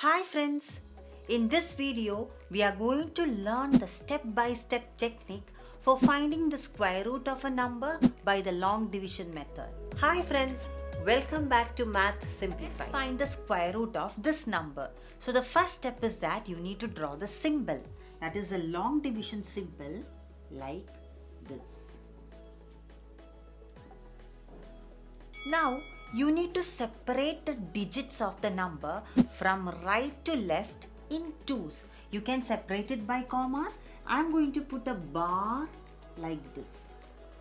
Hi friends, in this video we are going to learn the step-by-step technique for finding the square root of a number by the long division method. Hi friends, welcome back to Math Simplified. Let's find the square root of this number. So the first step is that you need to draw the symbol. That is the long division symbol like this. Now you need to separate the digits of the number from right to left in twos. You can separate it by commas. I'm going to put a bar like this.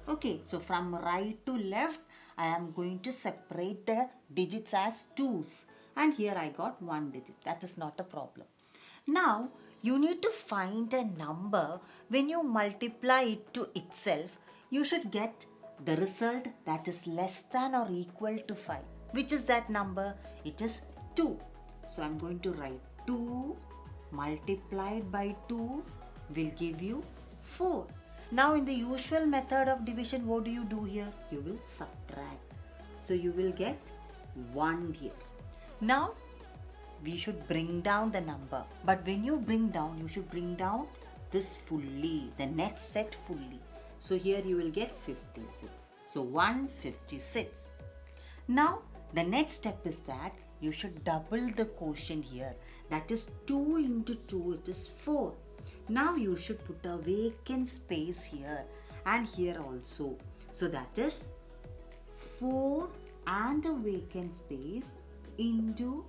Okay, so from right to left, I am going to separate the digits as twos. And here I got one digit. That is not a problem. Now, you need to find a number. When you multiply it to itself, you should get the result that is less than or equal to 5. Which is that number? It is 2. So I'm going to write 2 multiplied by 2 will give you 4. Now in the usual method of division, what do you do here? You will subtract. So you will get 1 here. Now we should bring down the number. But when you bring down, you should bring down this fully, the next set fully. So here you will get 56. So 156. Now the next step is that you should double the quotient here. That is 2 into 2, it is 4. Now you should put a vacant space here and here also. So that is 4 and a vacant space into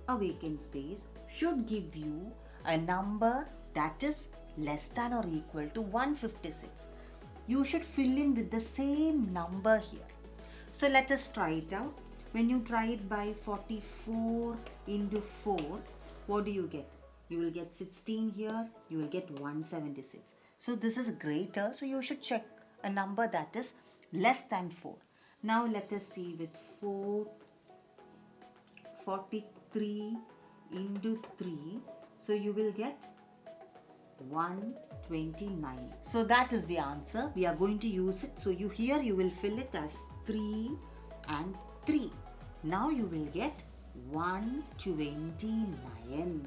a vacant space should give you a number that is less than or equal to 156. You should fill in with the same number here. So let us try it out. When you try it by 44 into 4, what do you get? You will get 16 here, you will get 176. So this is greater, so you should check a number that is less than 4. Now let us see with 43 into 3, so you will get 129. So that is the answer. We are going to use it. So here you will fill it as 3 and 3. Now you will get 129.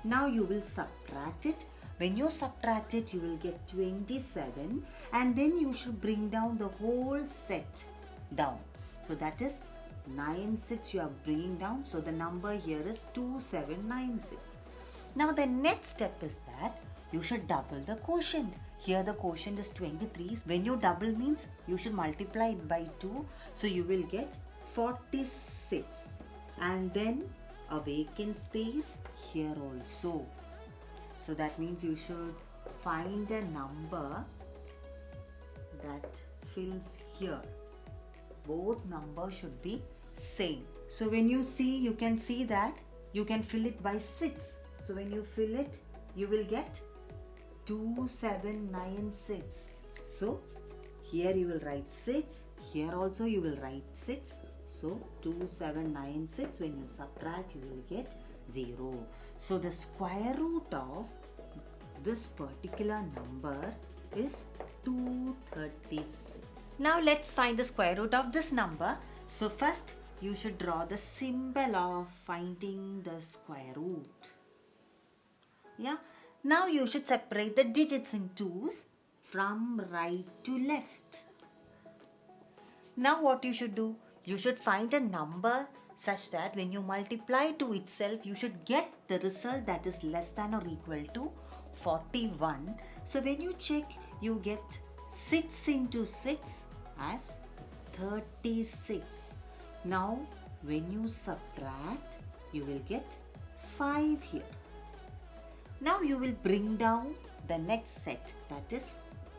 Now you will subtract it. When you subtract it, you will get 27, and then you should bring down the whole set down. So that is 96 you are bringing down. So the number here is 2796. Now the next step is that you should double the quotient. Here the quotient is 23. When you double means you should multiply it by 2. So you will get 46. And then a vacant space here also. So that means you should find a number that fills here. Both numbers should be same. So when you see, you can see that you can fill it by 6. So when you fill it, you will get 2796. So here you will write 6. Here also you will write 6. So 2796, when you subtract, you will get 0. So the square root of this particular number is 236. Now let's find the square root of this number. So first you should draw the symbol of finding the square root. Yeah. Now you should separate the digits in twos from right to left. Now what you should do? You should find a number such that when you multiply to itself, you should get the result that is less than or equal to 41. So when you check, you get 6 into 6 as 36. Now when you subtract, you will get 5 here. Now you will bring down the next set, that is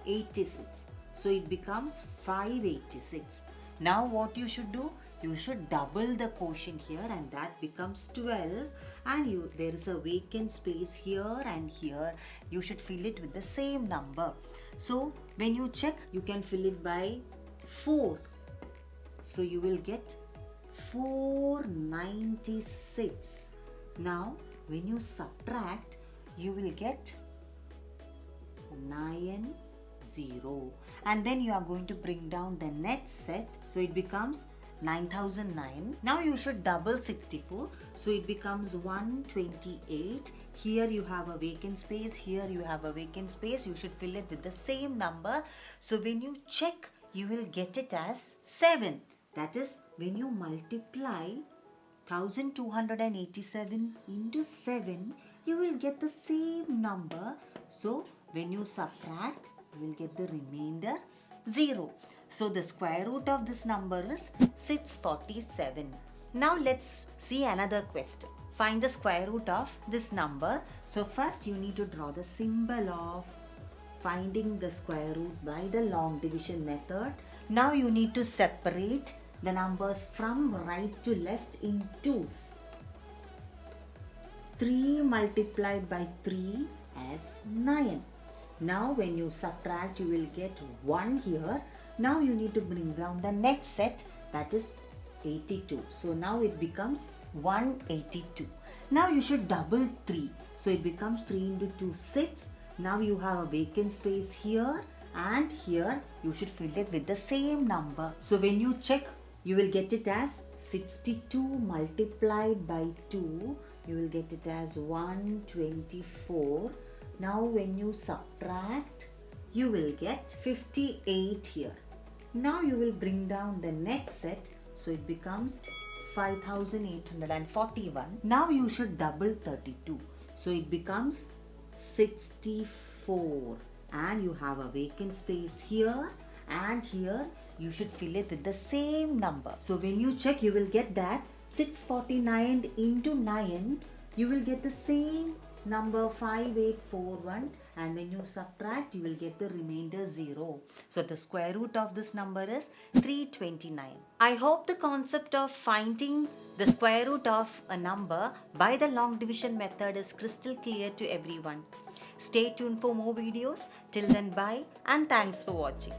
86. So it becomes 586. Now what you should do? You should double the quotient here, and that becomes 12. And there is a vacant space here and here. You should fill it with the same number. So when you check, you can fill it by 4. So you will get 496. Now when you subtract, you will get 90, and then you are going to bring down the next set, so it becomes 9009. Now you should double 64. So it becomes 128. Here you have a vacant space. Here you have a vacant space. You should fill it with the same number. So when you check, you will get it as 7. That is, when you multiply 1287 into 7, you will get the same number. So when you subtract, you will get the remainder 0. So the square root of this number is 647. Now let's see another question. Find the square root of this number. So first you need to draw the symbol of finding the square root by the long division method. Now you need to separate the numbers from right to left in twos. 3 multiplied by 3 as 9. Now when you subtract, you will get 1 here. Now you need to bring down the next set, that is 82. So now it becomes 182. Now you should double 3. So it becomes 3 into 2, 6. Now you have a vacant space here and here. You should fill it with the same number. So when you check, you will get it as 62 multiplied by 2. You will get it as 124. Now when you subtract, you will get 58 here. Now you will bring down the next set. So it becomes 5841. Now you should double 32. So it becomes 64. And you have a vacant space here and here. You should fill it with the same number. So when you check, you will get that 649 into 9, you will get the same number 5841, and when you subtract, you will get the remainder 0. So the square root of this number is 329. I hope the concept of finding the square root of a number by the long division method is crystal clear to everyone. Stay tuned for more videos. Till then, bye and thanks for watching.